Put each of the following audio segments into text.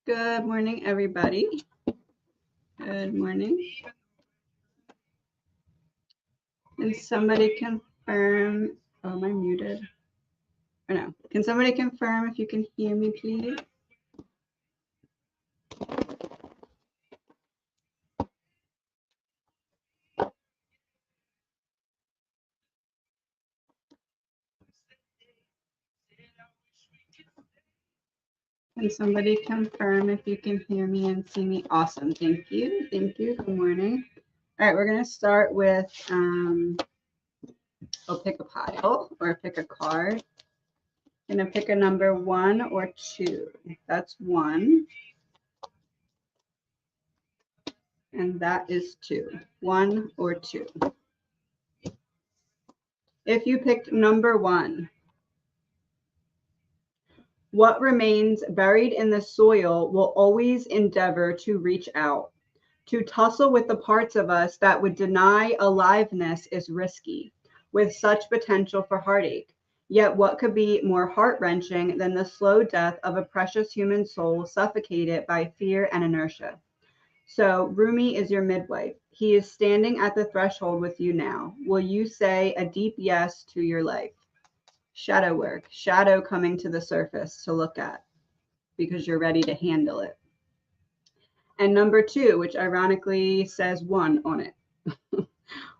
Good morning, everybody. Good morning. Can somebody confirm? Oh, am I muted? Or no? Can somebody confirm if you can hear me, please? Can somebody confirm if you can hear me and see me? Awesome. Thank you. Thank you. Good morning. All right, we're going to start with I'll pick a pile or pick a card. I'm going to pick a number 1 or 2. That's 1. And that is 2. 1 or 2. If you picked number 1, what remains buried in the soil will always endeavor to reach out. To tussle with the parts of us that would deny aliveness is risky, with such potential for heartache. Yet what could be more heart-wrenching than the slow death of a precious human soul suffocated by fear and inertia? So Rumi is your midwife. He is standing at the threshold with you now. Will you say a deep yes to your life? Shadow work, shadow coming to the surface to look at because you're ready to handle it. And number 2, which ironically says 1 on it.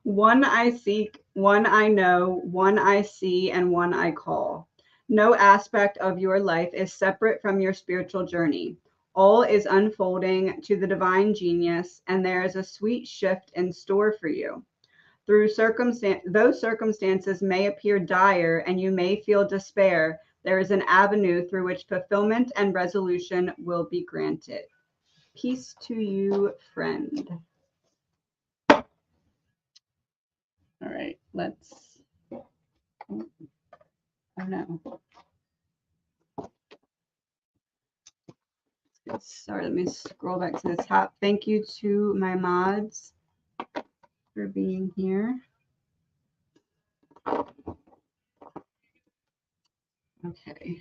1 I seek, 1 I know, 1 I see, and 1 I call. No aspect of your life is separate from your spiritual journey. All is unfolding to the divine genius, and there is a sweet shift in store for you. Through those circumstances may appear dire and you may feel despair, there is an avenue through which fulfillment and resolution will be granted. Peace to you, friend. All right, let's. Oh no. Sorry, let me scroll back to the top. Thank you to my mods for being here. Okay.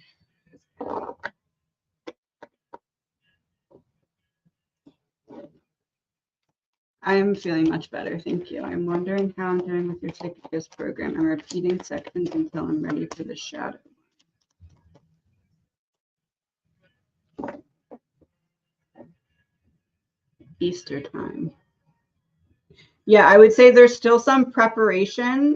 I am feeling much better, thank you. I'm wondering how I'm doing with your Take This program. I'm repeating sections until I'm ready for the shadow. Easter time. Yeah, I would say there's still some preparation.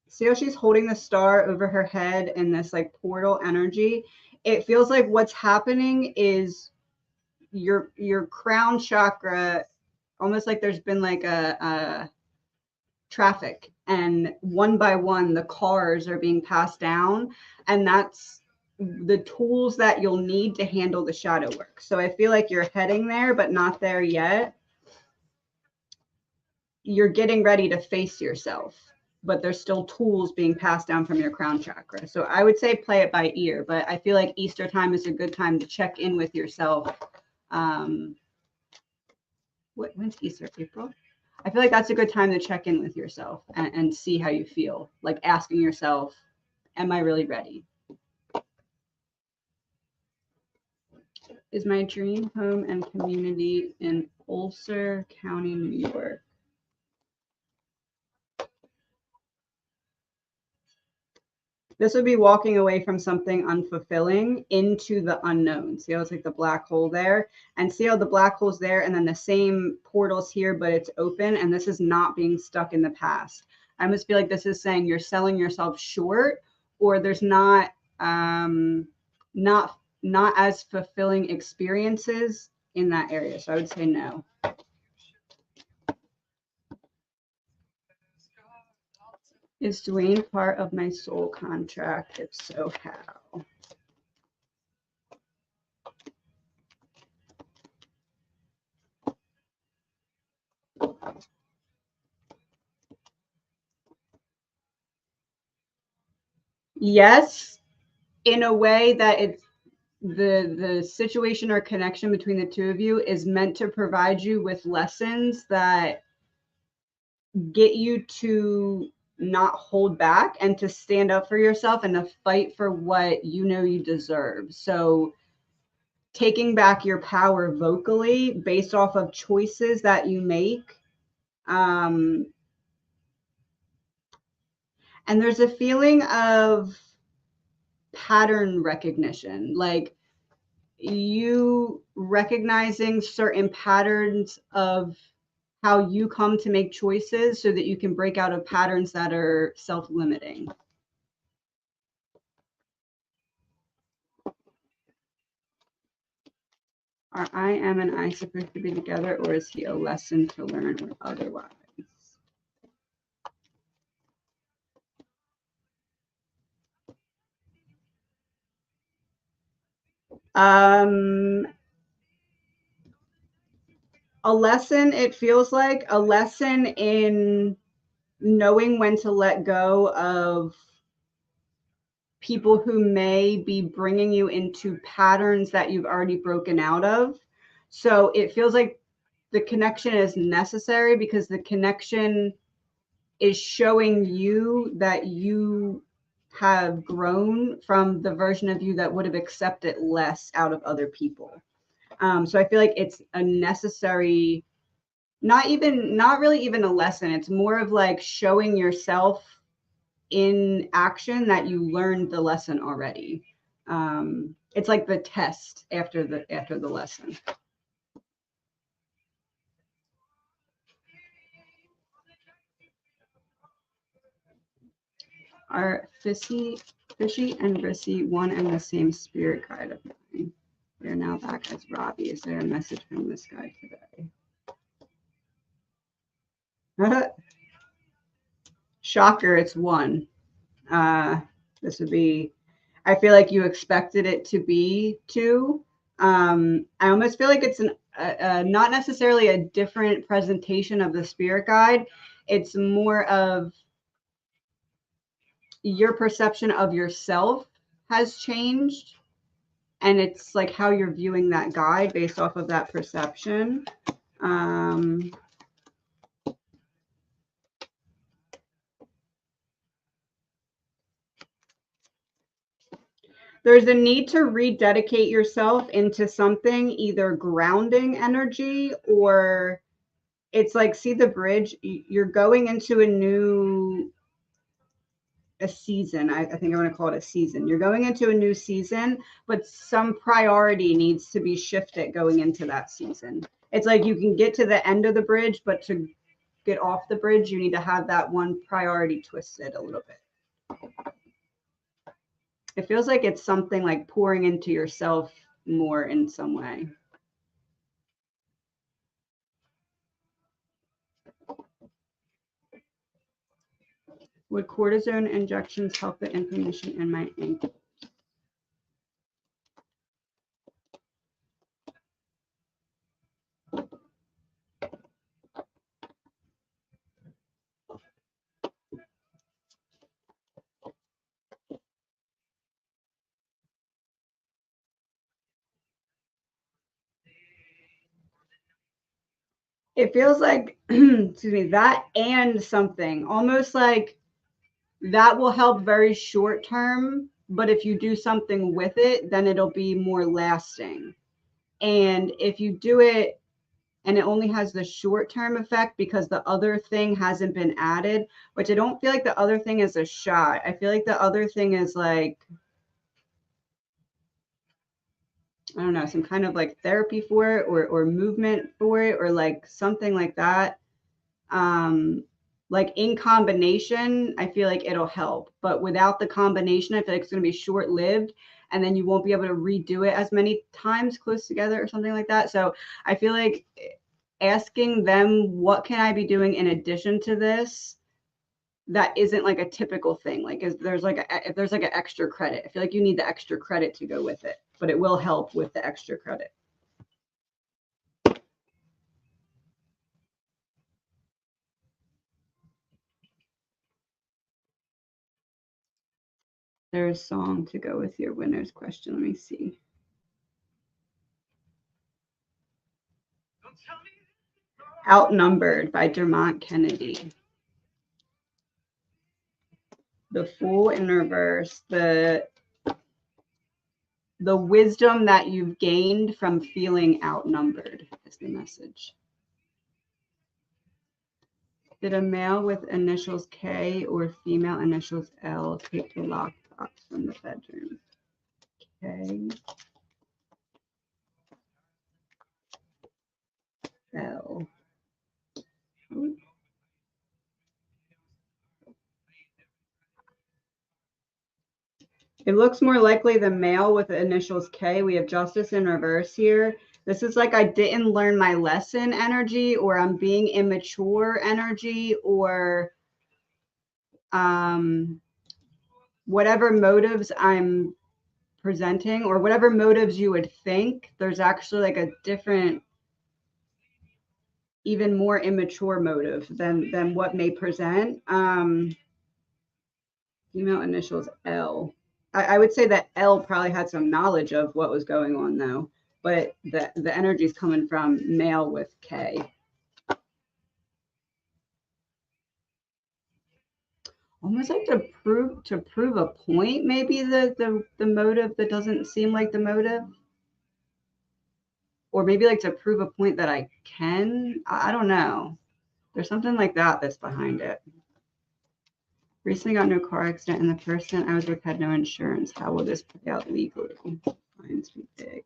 See how she's holding the star over her head in this like portal energy? It feels like what's happening is your crown chakra, almost like there's been like a traffic, and one by one the cars are being passed down, and that's the tools that you'll need to handle the shadow work. So I feel like you're heading there, but not there yet. You're getting ready to face yourself, but there's still tools being passed down from your crown chakra. So I would say play it by ear, but I feel like Easter time is a good time to check in with yourself. When's Easter? April? I feel like that's a good time to check in with yourself and see how you feel, like asking yourself, am I really ready? Is my dream home and community in Ulster County, New York? This would be walking away from something unfulfilling into the unknown. See how it's like the black hole there? And see how the black hole's there and then the same portal's here, but it's open. And this is not being stuck in the past. I almost feel like this is saying you're selling yourself short, or there's not as fulfilling experiences in that area. So I would say no. Is Dwayne part of my soul contract? If so, how? Yes, in a way that it's the situation or connection between the two of you is meant to provide you with lessons that get you to not hold back and to stand up for yourself and to fight for what you know you deserve. So taking back your power vocally based off of choices that you make. And there's a feeling of pattern recognition, like you recognizing certain patterns of how you come to make choices so that you can break out of patterns that are self-limiting. Are I, am, and I supposed to be together, or is he a lesson to learn or otherwise? A lesson, it feels like a lesson in knowing when to let go of people who may be bringing you into patterns that you've already broken out of. So it feels like the connection is necessary because the connection is showing you that you have grown from the version of you that would have accepted less out of other people. So I feel like it's a necessary, not really even a lesson. It's more of like showing yourself in action that you learned the lesson already. It's like the test after the lesson. Are Fishy and Rissy one and the same spirit guide of mine? They're now back as Robbie. Is there a message from this guy today? Shocker, it's one. This would be, I feel like you expected it to be two. I almost feel like it's not necessarily a different presentation of the spirit guide. It's more of your perception of yourself has changed. And it's like how you're viewing that guide based off of that perception. There's a need to rededicate yourself into something, either grounding energy or it's like, see the bridge, you're going into a season. I think I want to call it a season. You're going into a new season, but some priority needs to be shifted going into that season. It's like you can get to the end of the bridge, but to get off the bridge, you need to have that one priority twisted a little bit. It feels like it's something like pouring into yourself more in some way. Would cortisone injections help the inflammation in my ankle? It feels like, excuse me, that and something almost like that will help very short term, but if you do something with it, then it'll be more lasting. And if you do it and it only has the short term effect because the other thing hasn't been added, which I don't feel like the other thing is a shot. I feel like the other thing is like, I don't know, some kind of like therapy for it or movement for it or like something like that. Like in combination, I feel like it'll help. But without the combination, I feel like it's going to be short lived and then you won't be able to redo it as many times close together or something like that. So I feel like asking them, what can I be doing in addition to this? That isn't like a typical thing. Like if there's like an extra credit, I feel like you need the extra credit to go with it, but it will help with the extra credit. There's a song to go with your winner's question. Let me see. Outnumbered by Dermot Kennedy. The Fool in reverse, the wisdom that you've gained from feeling outnumbered is the message. Did a male with initials K or female initials L take the lockbox from the bedroom? K, L. It looks more likely the male with the initials K. We have justice in reverse here. This is like I didn't learn my lesson energy, or I'm being immature energy, or whatever motives I'm presenting, or whatever motives you would think. There's actually like a different, even more immature motive than what may present. Female initials L. I would say that L probably had some knowledge of what was going on though, but the energy is coming from male with K. Almost like to prove a point, maybe the motive that doesn't seem like the motive. Or maybe like to prove a point that I can. I don't know. There's something like that that's behind it. Recently got into a car accident and the person I was with had no insurance. How will this play out legally? Fines be big.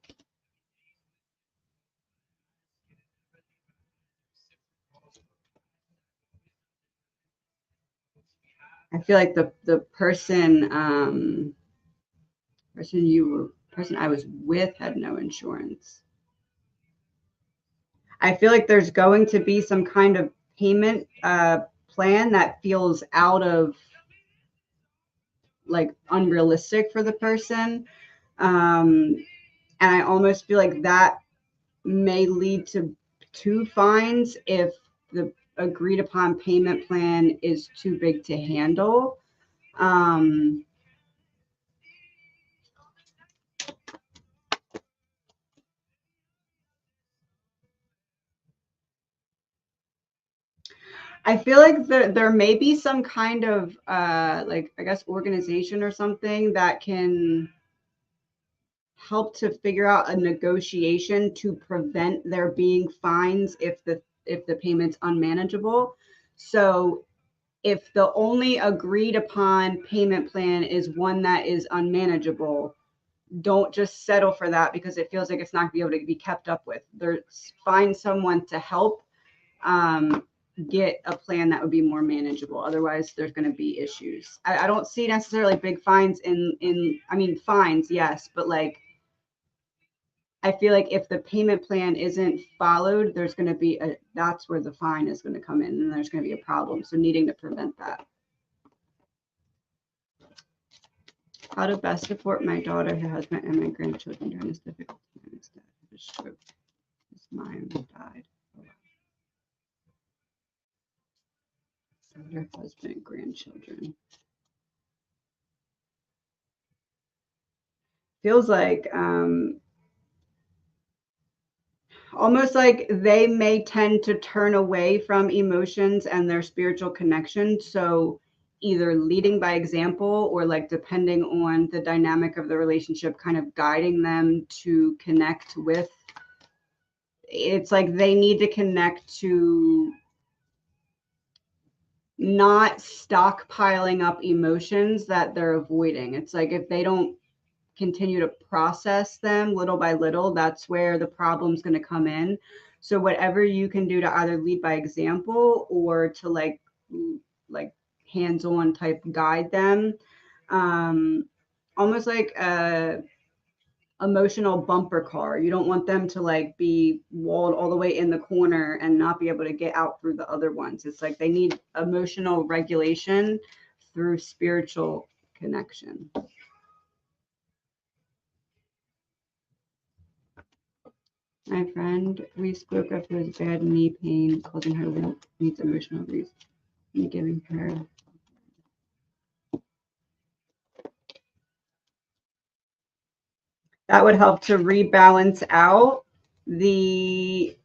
I feel like the person person I was with had no insurance. I feel like there's going to be some kind of payment plan that feels out of like unrealistic for the person. And I almost feel like that may lead to two fines if the agreed upon payment plan is too big to handle. I feel like there may be some kind of like, I guess, organization or something that can help to figure out a negotiation to prevent there being fines if the payment's unmanageable. So if the only agreed upon payment plan is one that is unmanageable, don't just settle for that because it feels like it's not going to be able to be kept up with. Find someone to help get a plan that would be more manageable. Otherwise, there's going to be issues. I don't see necessarily big fines I mean, fines, yes, but like, I feel like if the payment plan isn't followed, there's going to be that's where the fine is going to come in and there's going to be a problem. So needing to prevent that. How to best support my daughter, her husband, and my grandchildren during this difficult time instead of a stroke. His mom died. Her husband and grandchildren. Feels like almost like they may tend to turn away from emotions and their spiritual connection. So either leading by example or like depending on the dynamic of the relationship, kind of guiding them to connect with. It's like they need to connect to not stockpiling up emotions that they're avoiding. It's like if they don't continue to process them little by little, that's where the problem's going to come in. So whatever you can do to either lead by example or to like hands-on type guide them, almost like a emotional bumper car. You don't want them to like be walled all the way in the corner and not be able to get out through the other ones. It's like they need emotional regulation through spiritual connection. My friend, we spoke of his bad knee pain causing her limp, needs emotional release, and giving her. That would help to rebalance out the.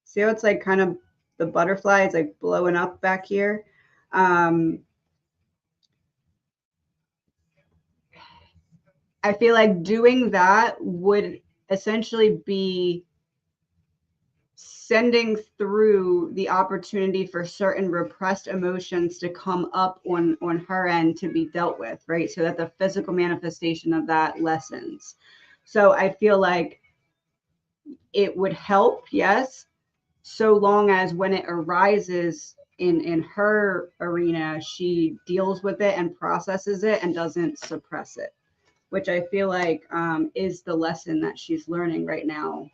See how it's like kind of the butterfly is like blowing up back here. I feel like doing that would essentially be sending through the opportunity for certain repressed emotions to come up on her end to be dealt with, right? So that the physical manifestation of that lessens. So I feel like it would help, yes, so long as when it arises in her arena, she deals with it and processes it and doesn't suppress it, which I feel like is the lesson that she's learning right now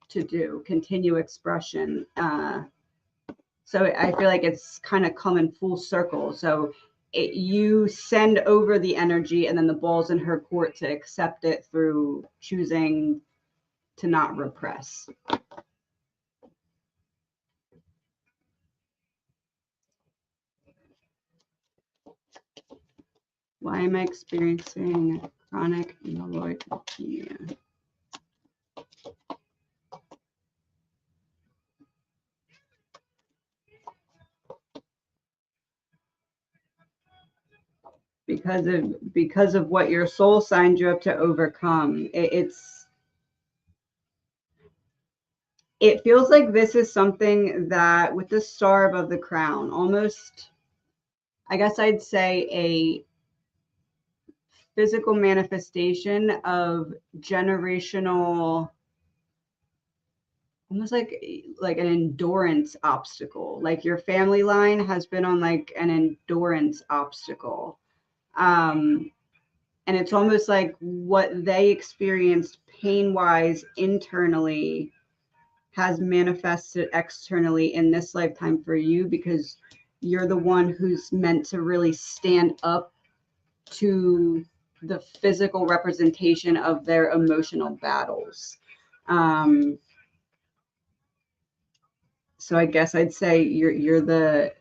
to do, continue expression. So I feel like it's kind of coming full circle. So you send over the energy and then the ball's in her court to accept it through choosing to not repress. Why am I experiencing chronic myeloid leukemia? Because of what your soul signed you up to overcome. It feels like this is something that with the star above the crown, almost, I guess I'd say a physical manifestation of generational, almost like an endurance obstacle. Like your family line has been on like an endurance obstacle. And it's almost like what they experienced pain wise internally has manifested externally in this lifetime for you, because you're the one who's meant to really stand up to the physical representation of their emotional battles. Um, so I guess I'd say you're the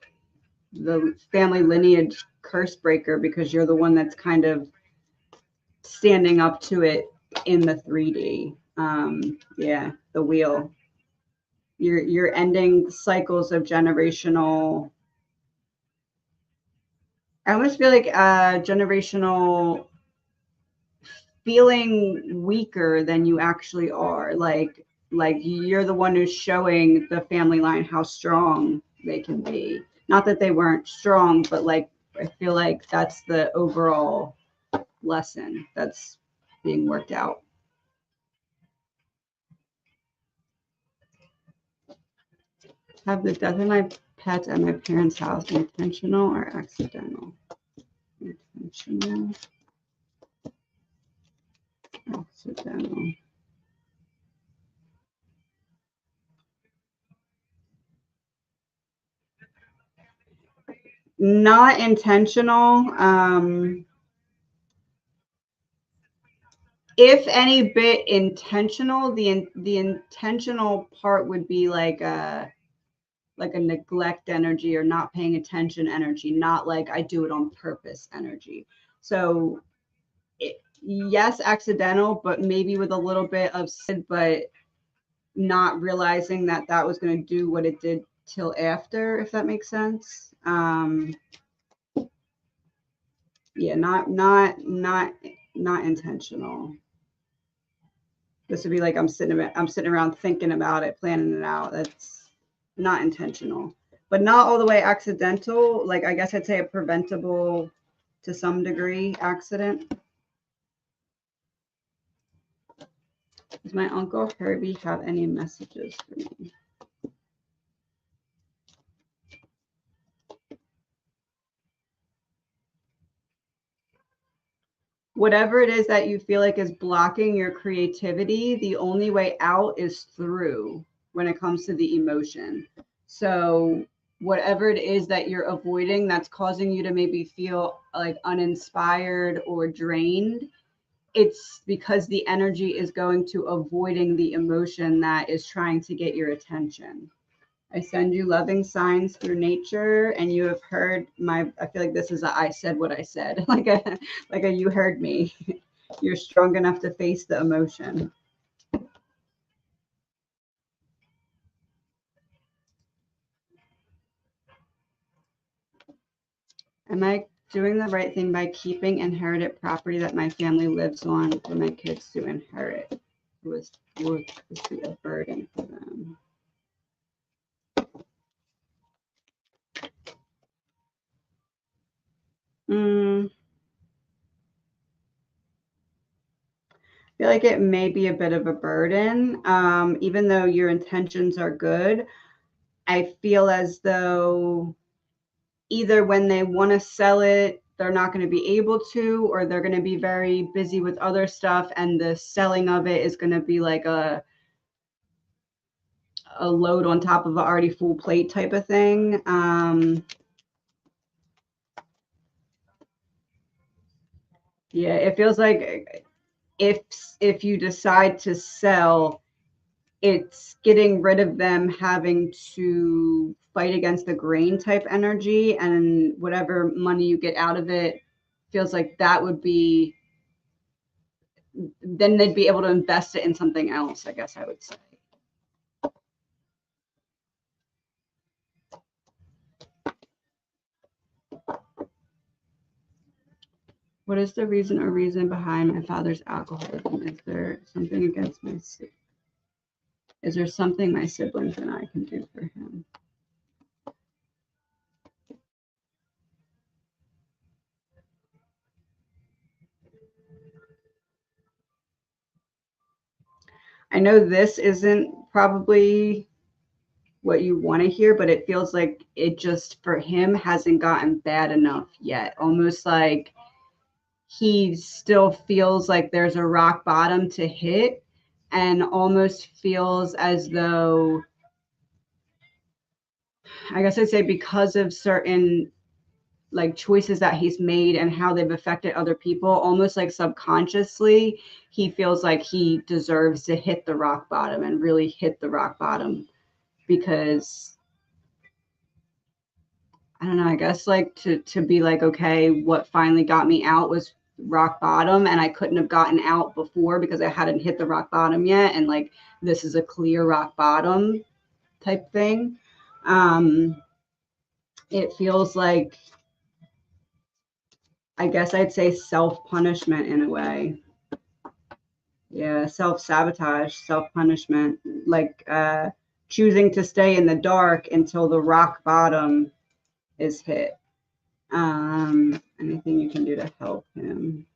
family lineage curse breaker, because you're the one that's kind of standing up to it in the 3D. Yeah, the wheel. You're ending cycles of generational. I almost feel like generational feeling weaker than you actually are. Like you're the one who's showing the family line how strong they can be. Not that they weren't strong, but like I feel like that's the overall lesson that's being worked out. Have the death of my pets at my parents' house intentional or accidental? Intentional, accidental. Not intentional. If any bit intentional, the intentional part would be like a neglect energy or not paying attention energy, not like I do it on purpose energy. So yes, accidental, but maybe with a little bit of but not realizing that that was going to do what it did till after, if that makes sense. Yeah, not intentional. This would be like I'm sitting around thinking about it, planning it out. That's not intentional, but not all the way accidental. Like I guess I'd say a preventable to some degree accident. Does my uncle Herbie have any messages for me? Whatever it is that you feel like is blocking your creativity, the only way out is through when it comes to the emotion. So, whatever it is that you're avoiding that's causing you to maybe feel like uninspired or drained, it's because the energy is going to avoiding the emotion that is trying to get your attention. I send you loving signs through nature, and you have heard my. I feel like this is a I said what I said, like a you heard me. You're strong enough to face the emotion. Am I doing the right thing by keeping inherited property that my family lives on for my kids to inherit was a burden for them. I feel like it may be a bit of a burden, even though your intentions are good. I feel as though either when they want to sell it, they're not going to be able to, or they're going to be very busy with other stuff, and the selling of it is going to be like a load on top of an already full plate type of thing. Yeah, it feels like if you decide to sell, it's getting rid of them having to fight against the grain type energy, and whatever money you get out of it feels like that would be, then they'd be able to invest it in something else, I guess I would say. What is the reason or reason behind my father's alcoholism? Is there something against my Is there something my siblings and I can do for him? I know this isn't probably what you want to hear, but it feels like it just for him hasn't gotten bad enough yet. Almost like he still feels like there's a rock bottom to hit, and almost feels as though, I guess I'd say, because of certain like choices that he's made and how they've affected other people, almost like subconsciously, he feels like he deserves to hit the rock bottom and really hit the rock bottom, because I don't know, I guess like to be like, okay, what finally got me out was rock bottom, and I couldn't have gotten out before because I hadn't hit the rock bottom yet, and like this is a clear rock bottom type thing. It feels like, I guess I'd say, self-punishment in a way. Yeah, self-sabotage, self-punishment, like choosing to stay in the dark until the rock bottom is hit. Anything you can do to help him?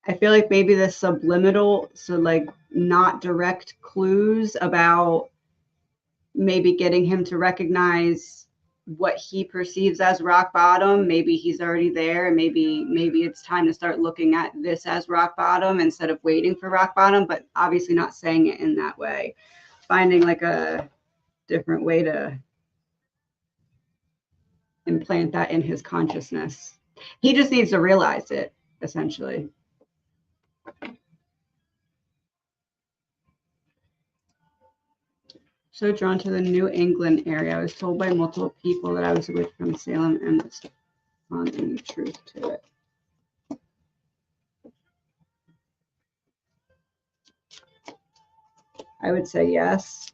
I feel like maybe the subliminal, so like not direct clues about maybe getting him to recognize what he perceives as rock bottom. Maybe he's already there, and maybe it's time to start looking at this as rock bottom instead of waiting for rock bottom, but obviously not saying it in that way. Finding like a different way to implant that in his consciousness. He just needs to realize it, essentially. So drawn to the New England area. I was told by multiple people that I was a witch from Salem, and was found any truth to it. I would say yes.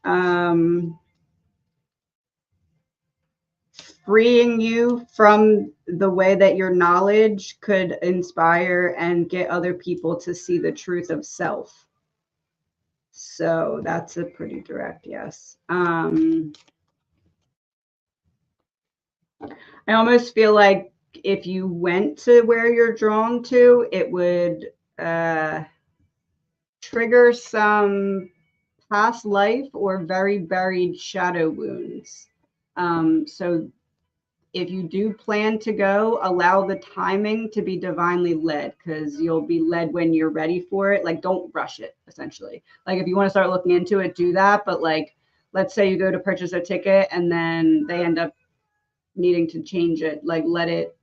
Freeing you from the way that your knowledge could inspire and get other people to see the truth of self. So that's a pretty direct yes. I almost feel like if you went to where you're drawn to, it would trigger some past life or very buried shadow wounds. So if you do plan to go, allow the timing to be divinely led, because you'll be led when you're ready for it. Like, don't rush it, essentially. Like, if you want to start looking into it, do that. But like, let's say you go to purchase a ticket and then they end up needing to change it. Like, let it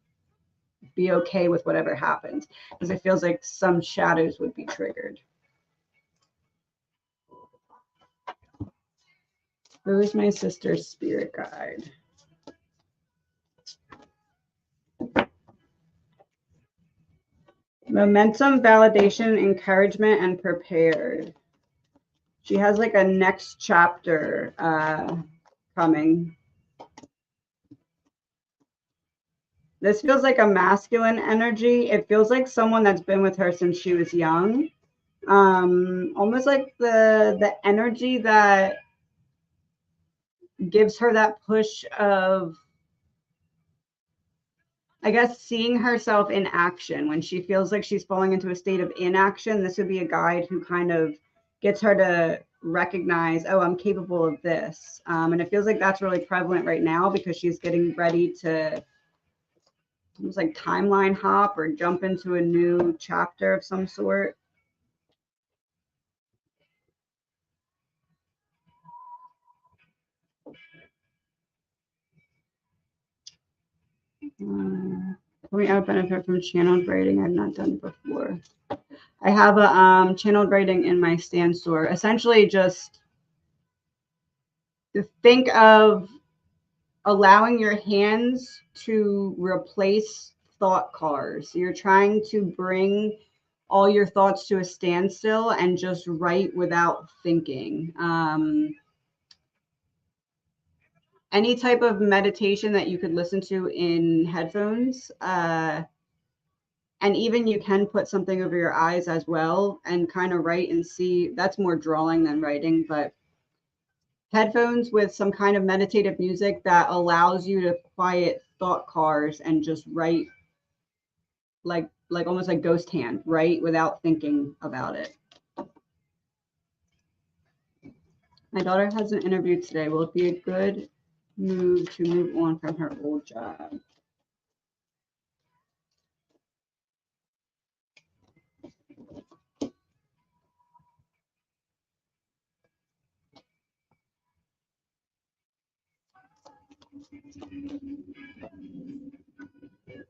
be okay with whatever happens, because it feels like some shadows would be triggered. Who is my sister's spirit guide? Momentum, validation, encouragement, and prepared. She has like a next chapter coming. This feels like a masculine energy. It feels like someone that's been with her since she was young. Almost like the energy that gives her that push of, I guess, seeing herself in action. When she feels like she's falling into a state of inaction, this would be a guide who kind of gets her to recognize, oh, I'm capable of this. And it feels like that's really prevalent right now because she's getting ready to almost like timeline hop or jump into a new chapter of some sort. Can we add benefit from channeled writing? I've not done before. I have a channeled writing in my stand store. Essentially, just think of allowing your hands to replace thought cars. You're trying to bring all your thoughts to a standstill and just write without thinking. Any type of meditation that you could listen to in headphones. And even you can put something over your eyes as well and kind of write and see. That's more drawing than writing, but headphones with some kind of meditative music that allows you to quiet thought cars and just write like almost like ghost hand, write without thinking about it. My daughter has an interview today. Will it be a good move to move on from her old job?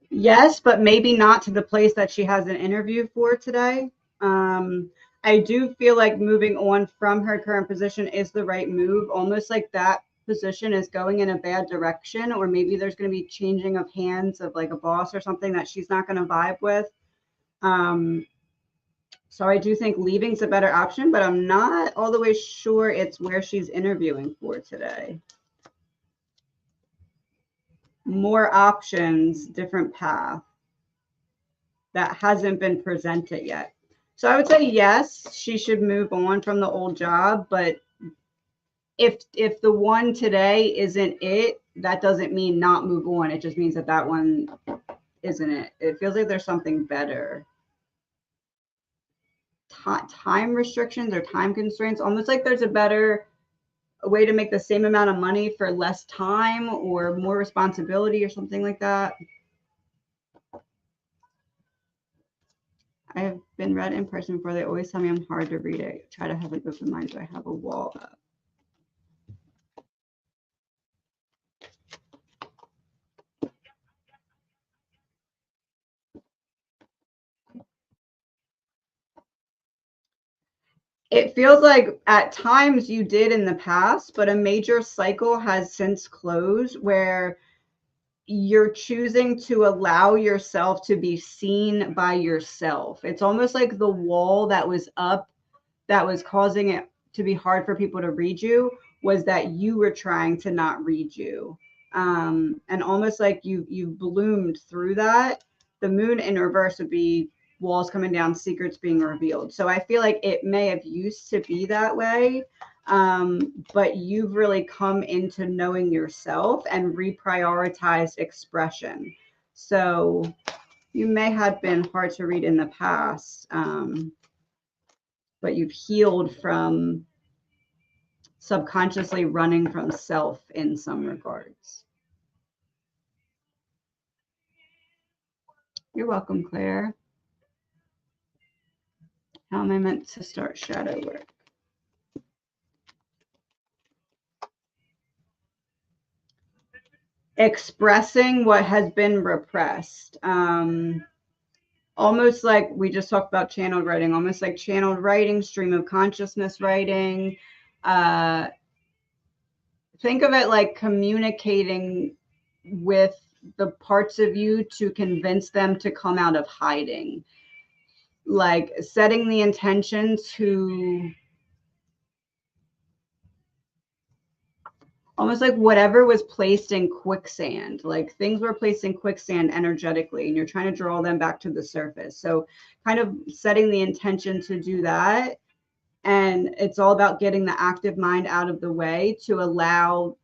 Yes, but maybe not to the place that she has an interview for today. I do feel like moving on from her current position is the right move, almost like that position is going in a bad direction, or maybe there's going to be changing of hands of like a boss or something that she's not going to vibe with. So I do think leaving's a better option, but I'm not all the way sure it's where she's interviewing for today. More options, different path. That hasn't been presented yet. So I would say yes, she should move on from the old job, but if the one today isn't it, that doesn't mean not move on. It just means that that one isn't it. It feels like there's something better. Time restrictions or time constraints, almost like there's a way to make the same amount of money for less time or more responsibility or something like that. I have been read in person before. They always tell me I'm hard to read. I try to have an open mind, so I have a wall up. It feels like at times you did in the past, but a major cycle has since closed where you're choosing to allow yourself to be seen by yourself. It's almost like the wall that was up that was causing it to be hard for people to read you was that you were trying to not read you. And almost like you bloomed through that. The moon in reverse would be walls coming down, secrets being revealed. So I feel like it may have used to be that way, but you've really come into knowing yourself and reprioritized expression. So you may have been hard to read in the past, but you've healed from subconsciously running from self in some regards. You're welcome, Claire. How am I meant to start shadow work? Expressing what has been repressed. Almost like we just talked about channeled writing, almost like channeled writing, stream of consciousness writing. Think of it like communicating with the parts of you to convince them to come out of hiding. like setting the intention to almost like whatever was placed in quicksand, like things were placed in quicksand energetically, and you're trying to draw them back to the surface. So kind of setting the intention to do that. And it's all about getting the active mind out of the way to allow,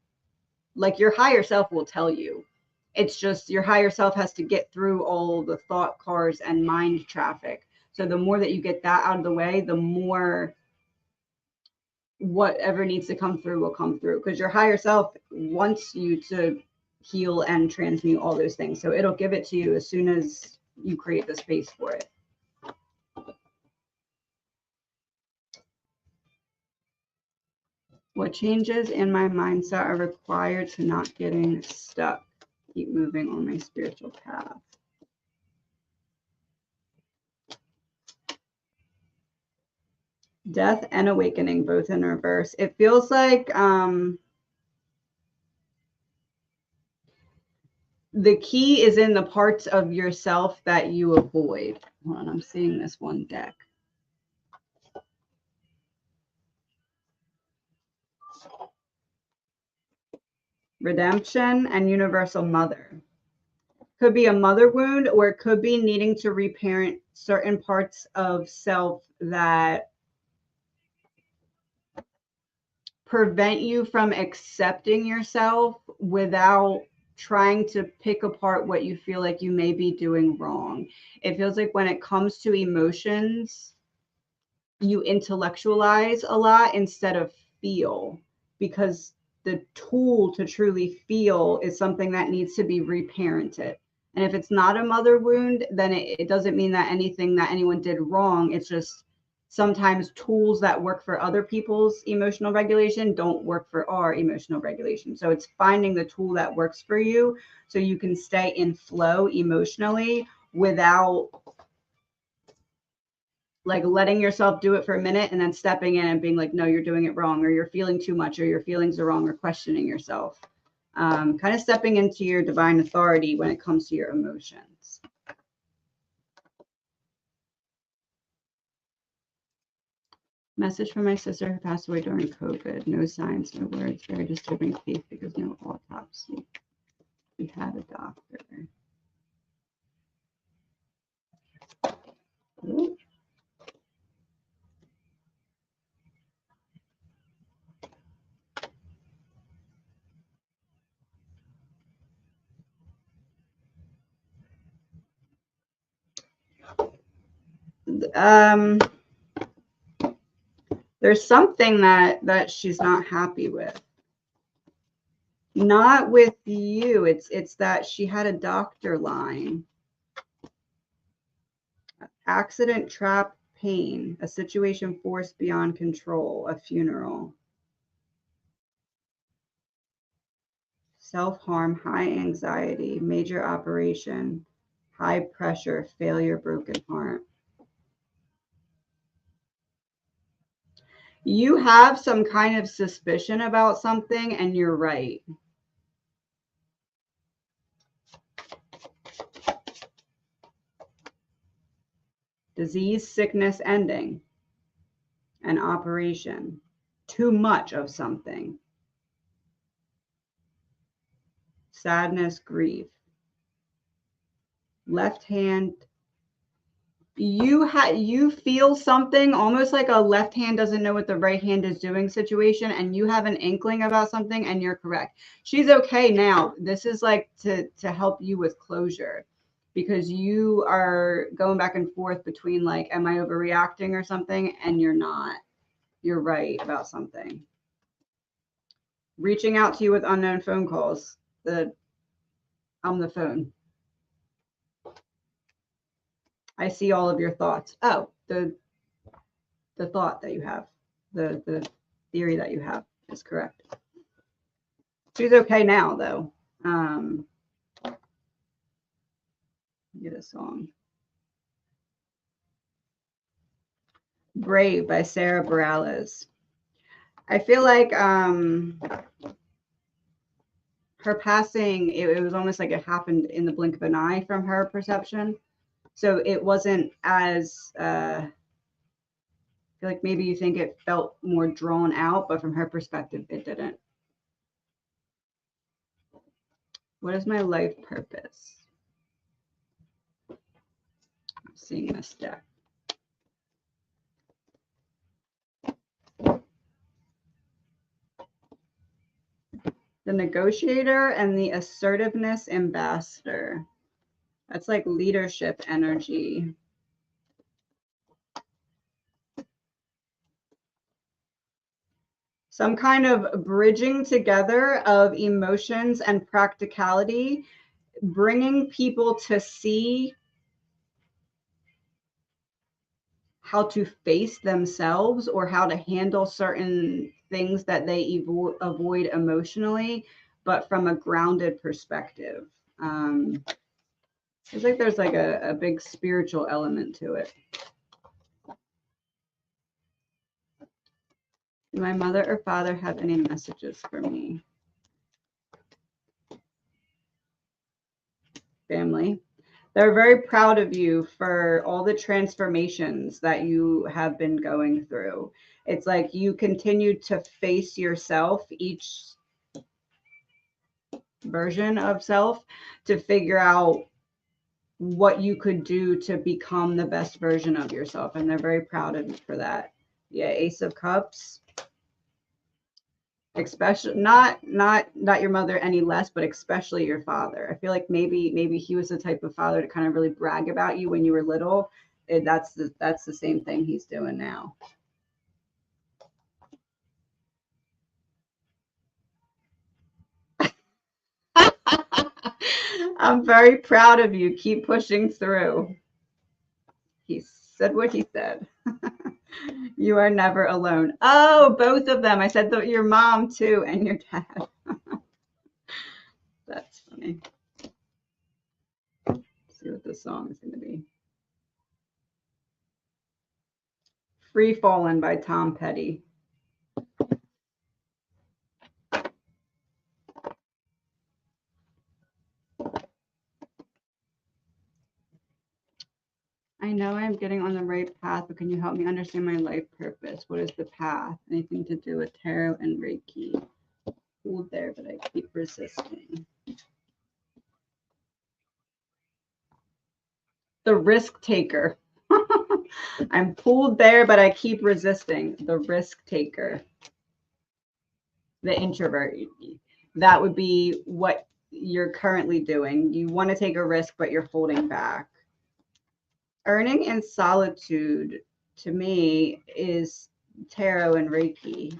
like, your higher self will tell you. It's just your higher self has to get through all the thought cars and mind traffic. So the more that you get that out of the way, the more whatever needs to come through will come through, because your higher self wants you to heal and transmute all those things. So it'll give it to you as soon as you create the space for it. What changes in my mindset are required to not getting stuck? Keep moving on my spiritual path. Death and awakening, both in reverse. It feels like the key is in the parts of yourself that you avoid. Hold on, I'm seeing this one deck. Redemption and Universal Mother. Could be a mother wound, or it could be needing to reparent certain parts of self that prevent you from accepting yourself without trying to pick apart what you feel like you may be doing wrong. It feels like when it comes to emotions, you intellectualize a lot instead of feel, because the tool to truly feel is something that needs to be reparented. And if it's not a mother wound, then it doesn't mean that anything that anyone did wrong. It's just sometimes tools that work for other people's emotional regulation don't work for our emotional regulation. So it's finding the tool that works for you so you can stay in flow emotionally without like letting yourself do it for a minute and then stepping in and being like, no, you're doing it wrong, or you're feeling too much, or your feelings are wrong, or questioning yourself. Kind of stepping into your divine authority when it comes to your emotions. Message from my sister who passed away during COVID. No signs, no words, very disturbing case because no autopsy. We had a doctor. Ooh. There's something that she's not happy with. Not with you. It's that she had a doctor line. Accident, trap, pain, a situation forced beyond control, a funeral. Self-harm, high anxiety, major operation, high pressure, failure, broken heart. You have some kind of suspicion about something, and you're right. Disease, sickness, ending, an operation, too much of something, sadness, grief, left hand. You feel something almost like a left hand doesn't know what the right hand is doing situation, and you have an inkling about something, and you're correct. She's okay now. This is like to help you with closure, because you are going back and forth between like, am I overreacting or something? And you're not. You're right about something. Reaching out to you with unknown phone calls. I'm the phone. I see all of your thoughts. Oh, the thought that you have, the theory that you have is correct. She's okay now, though. Get a song. Brave by Sarah Bareilles. I feel like her passing, it was almost like it happened in the blink of an eye from her perception. So it wasn't as, I feel like maybe you think it felt more drawn out, but from her perspective, it didn't. What is my life purpose? I'm seeing this deck. The negotiator and the assertiveness ambassador. That's like leadership energy. Some kind of bridging together of emotions and practicality, bringing people to see how to face themselves or how to handle certain things that they avoid emotionally, but from a grounded perspective. It's like there's like a big spiritual element to it. Do my mother or father have any messages for me? Family. They're very proud of you for all the transformations that you have been going through. It's like you continue to face yourself, each version of self, to figure out what you could do to become the best version of yourself. And they're very proud of you for that. Yeah, Ace of Cups. Especially not your mother any less, but especially your father. I feel like maybe he was the type of father to kind of really brag about you when you were little. That's the same thing he's doing now. I'm very proud of you. Keep pushing through. He said what he said. You are never alone. Oh, both of them. I said that your mom too and your dad. That's funny. Let's see what this song is going to be. Free Fallin' by Tom Petty. I know I'm getting on the right path, but can you help me understand my life purpose? What is the path? Anything to do with tarot and Reiki? Hold there, but I keep resisting. The risk taker. I'm pulled there, but I keep resisting. The risk taker. The introvert. That would be what you're currently doing. You want to take a risk, but you're holding back. Earning in solitude, to me, is tarot and Reiki.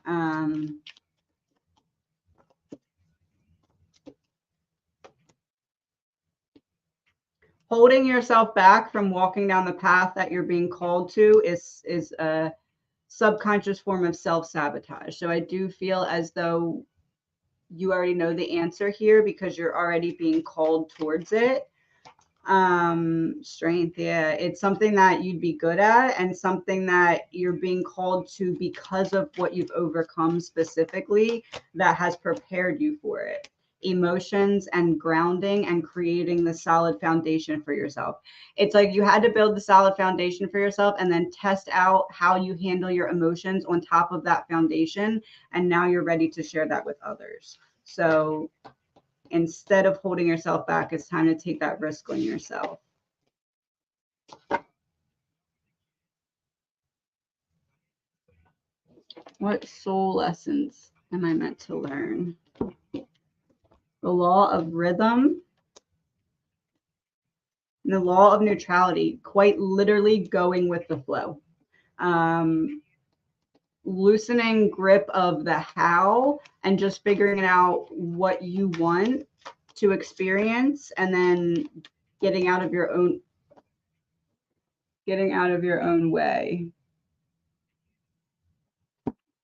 Holding yourself back from walking down the path that you're being called to is a subconscious form of self-sabotage. So I do feel as though you already know the answer here because you're already being called towards it. Strength, yeah, it's something that you'd be good at and something that you're being called to because of what you've overcome specifically that has prepared you for it. Emotions and grounding and creating the solid foundation for yourself. It's like you had to build the solid foundation for yourself and then test out how you handle your emotions on top of that foundation, and now you're ready to share that with others. So instead of holding yourself back, it's time to take that risk on yourself. What soul lessons am I meant to learn? The law of rhythm and the law of neutrality, quite literally going with the flow. Loosening grip of the how and just figuring out what you want to experience, and then getting out of your own way.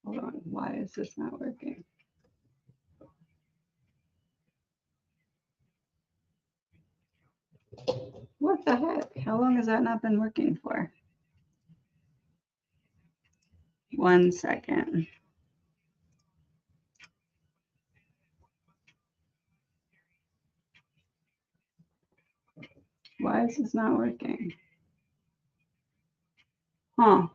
Hold on, why is this not working? What the heck? How long has that not been working for? 1 second. Why is this not working? Huh.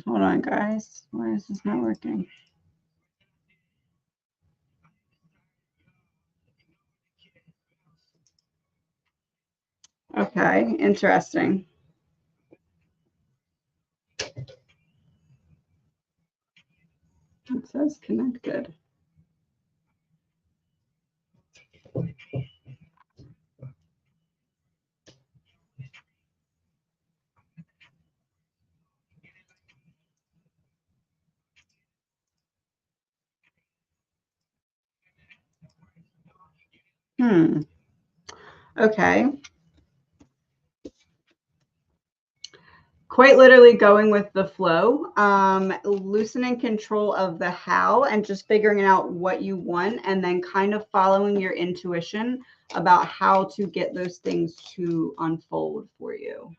Hold on, guys. Why is this not working? Okay, interesting. It says connected. Okay. Quite literally going with the flow, loosening control of the how and just figuring out what you want, and then kind of following your intuition about how to get those things to unfold for you.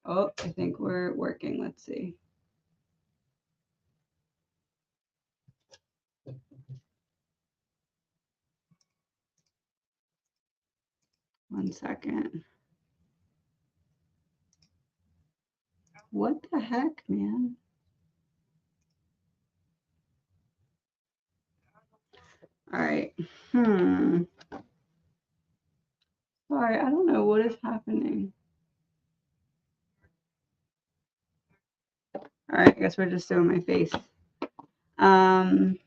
Oh, I think we're working. Let's see. One second. What the heck, man? All right. Sorry, I don't know what is happening. All right, I guess we're just doing my face. Can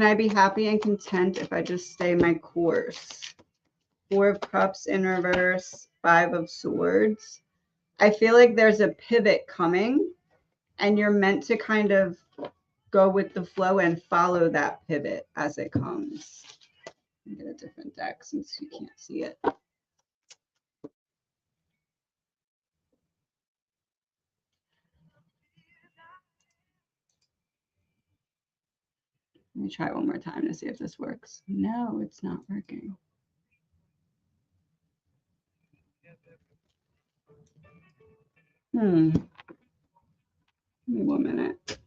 I be happy and content if I just stay my course? 4 of Cups in reverse, 5 of Swords. I feel like there's a pivot coming, and you're meant to kind of go with the flow and follow that pivot as it comes. Get a different deck since you can't see it. Let me try one more time to see if this works. No, it's not working. Give me 1 minute.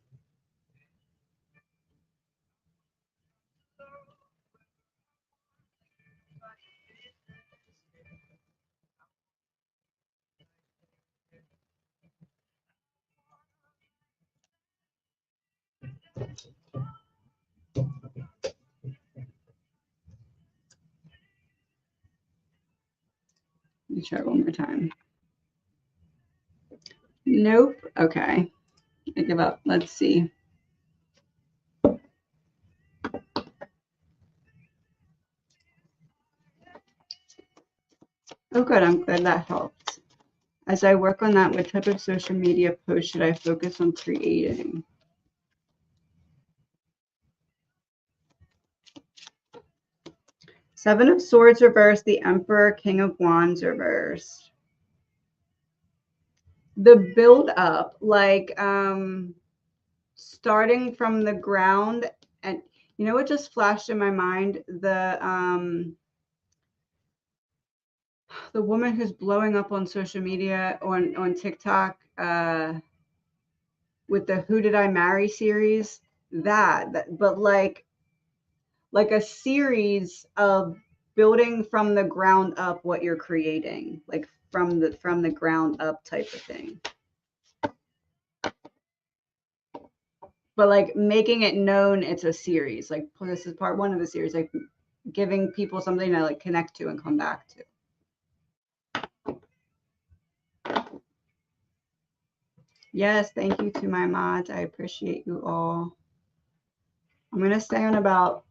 Let me try one more time. Nope. Okay. I give up. Let's see. Oh, good. I'm glad that helped. As I work on that, what type of social media post should I focus on creating? Seven of Swords reversed, the Emperor, King of Wands reversed. The build up, like starting from the ground, and you know what just flashed in my mind? The woman who's blowing up on social media on TikTok with the Who Did I Marry series. But like a series of building from the ground up what you're creating, like from the ground up type of thing. But like making it known it's a series. Like this is part 1 of the series, like giving people something to like connect to and come back to. Yes, thank you to my mods. I appreciate you all. I'm going to stay on about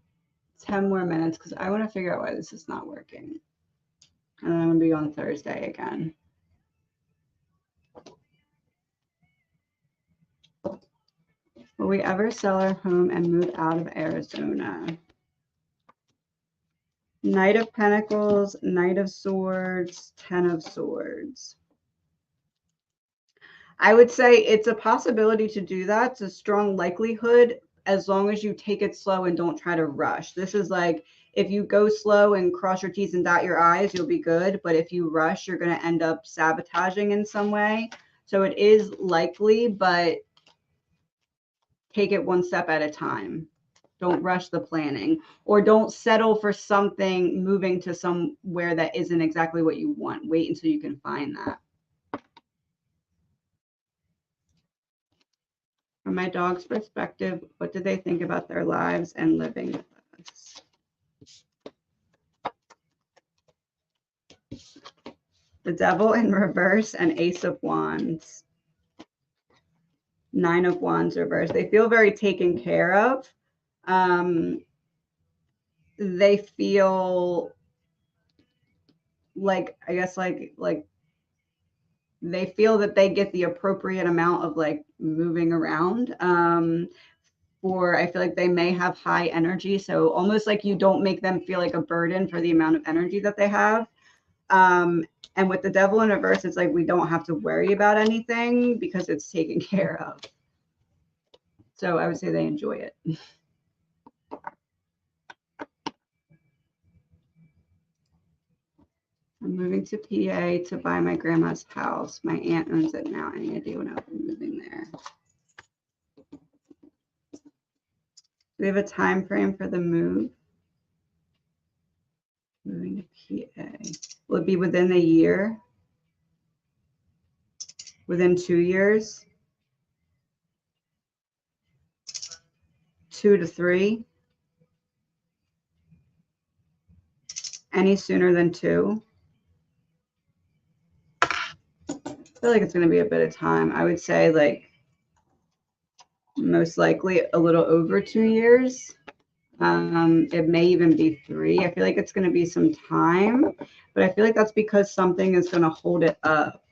10 more minutes because I want to figure out why this is not working. And then I'm going to be on Thursday again. Will we ever sell our home and move out of Arizona? Knight of Pentacles, Knight of Swords, 10 of Swords. I would say it's a possibility to do that. It's a strong likelihood as long as you take it slow and don't try to rush. This is like, if you go slow and cross your T's and dot your I's, you'll be good. But if you rush, you're going to end up sabotaging in some way. So it is likely, but take it one step at a time. Don't rush the planning, or don't settle for something moving to somewhere that isn't exactly what you want. Wait until you can find that. From my dog's perspective, what do they think about their lives and living with us? The Devil in reverse and Ace of Wands. 9 of Wands reverse. They feel very taken care of. They feel like, I guess, like they feel that they get the appropriate amount of like moving around. I feel like they may have high energy, so almost like you don't make them feel like a burden for the amount of energy that they have. And with the Devil in reverse, it's like we don't have to worry about anything because it's taken care of. So I would say they enjoy it. I'm moving to PA to buy my grandma's house. My aunt owns it now. Any idea when I'll be moving there? Do we have a time frame for the move? Moving to PA. Will it be within a year? Within 2 years? 2 to 3? Any sooner than 2? I feel like it's going to be a bit of time. I would say like most likely a little over 2 years. It may even be 3. I feel like it's going to be some time, but I feel like that's because something is going to hold it up.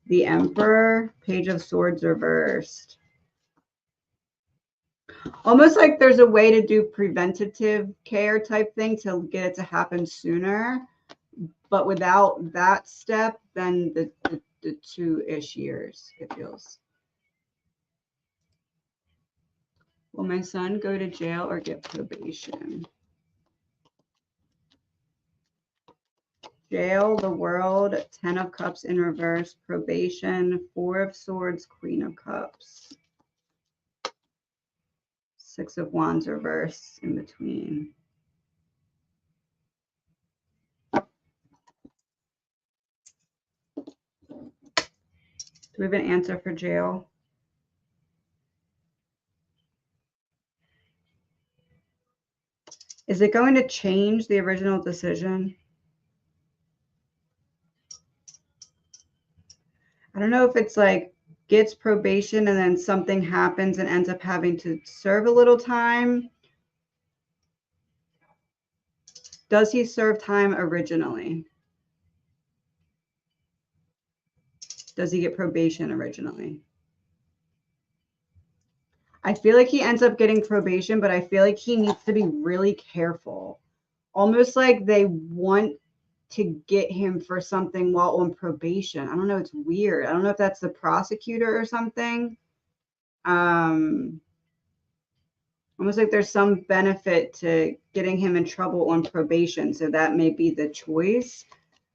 The Emperor, Page of Swords reversed. Almost like there's a way to do preventative care type thing to get it to happen sooner. But without that step, then the 2-ish years, it feels. Will my son go to jail or get probation? Jail, the World, 10 of Cups in reverse, probation, 4 of Swords, Queen of Cups. 6 of Wands reverse in between. Do we have an answer for jail? Is it going to change the original decision? I don't know if it's like gets probation and then something happens and ends up having to serve a little time. Does he serve time originally? Does he get probation originally? I feel like he ends up getting probation, but I feel like he needs to be really careful. Almost like they want to get him for something while on probation. I don't know. It's weird. I don't know if that's the prosecutor or something. Almost like there's some benefit to getting him in trouble on probation. So that may be the choice.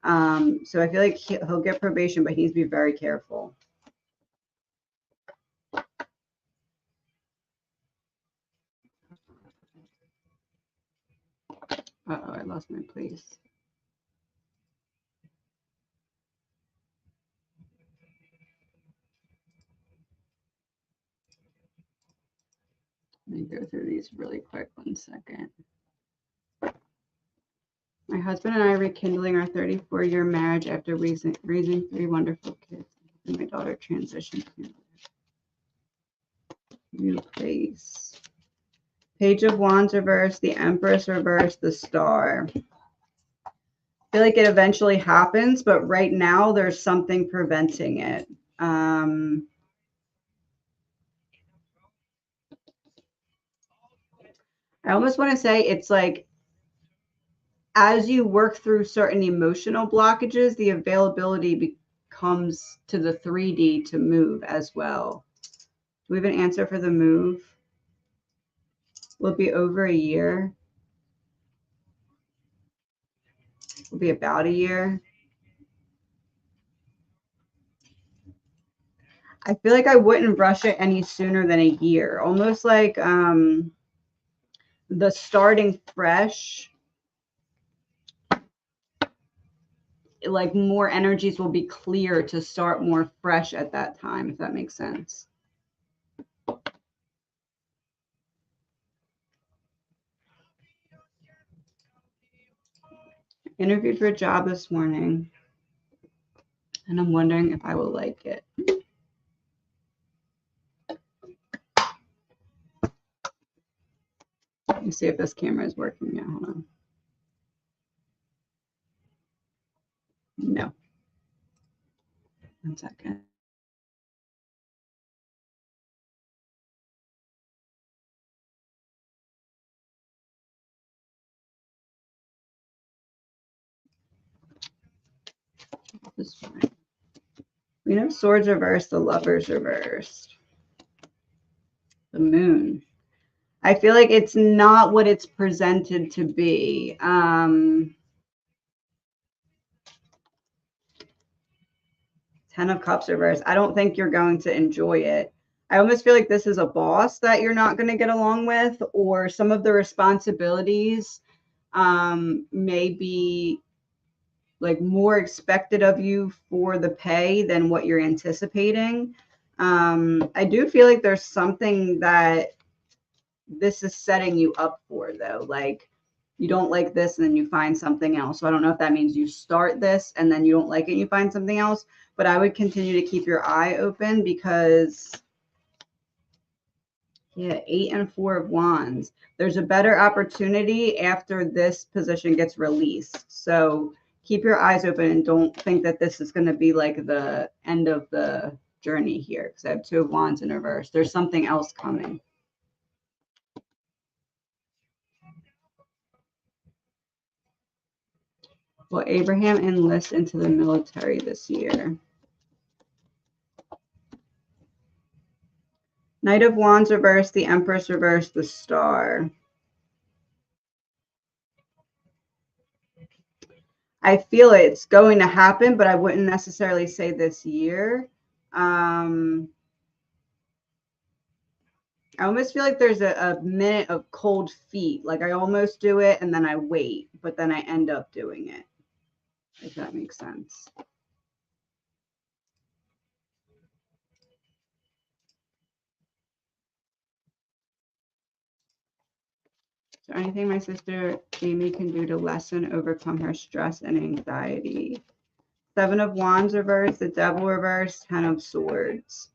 So I feel like he'll get probation, but he needs to be very careful. Uh-oh, I lost my place. Let me go through these really quick. 1 second. My husband and I are rekindling our 34-year marriage after raising 3 wonderful kids. And my daughter transitioned to a new place. Page of Wands reversed, the Empress reversed, the Star. I feel like it eventually happens, but right now there's something preventing it. I almost want to say it's like as you work through certain emotional blockages, the availability comes to the 3D to move as well. Do we have an answer for the move? Will it be over a year? will be about a year. I feel like I wouldn't rush it any sooner than a year. Almost like the starting fresh, like more energies will be clear to start more fresh at that time, if that makes sense. Interviewed for a job this morning, and I'm wondering if I will like it. Let me see if this camera is working now. Hold on. No. 1 second. This one. We know swords reversed, the lovers reversed. The moon. I feel like it's not what it's presented to be. 10 of Cups reversed. I don't think you're going to enjoy it. I almost feel like this is a boss that you're not going to get along with, or some of the responsibilities may be like more expected of you for the pay than what you're anticipating. I do feel like there's something that this is setting you up for, though. Like you don't like this and then you find something else. So I don't know if that means you start this and then you don't like it and you find something else, but I would continue to keep your eye open because yeah, 8 and 4 of Wands. There's a better opportunity after this position gets released. So keep your eyes open and don't think that this is going to be like the end of the journey here, because I have 2 of Wands in reverse. There's something else coming. Will Abraham enlist into the military this year? Knight of Wands reversed, the Empress reversed, the Star. I feel it's going to happen, but I wouldn't necessarily say this year. I almost feel like there's a minute of cold feet. Like I almost do it and then I wait, but then I end up doing it. If that makes sense. Is there anything my sister Amy can do to lessen, overcome her stress and anxiety? 7 of Wands reversed, the Devil reversed, 10 of Swords.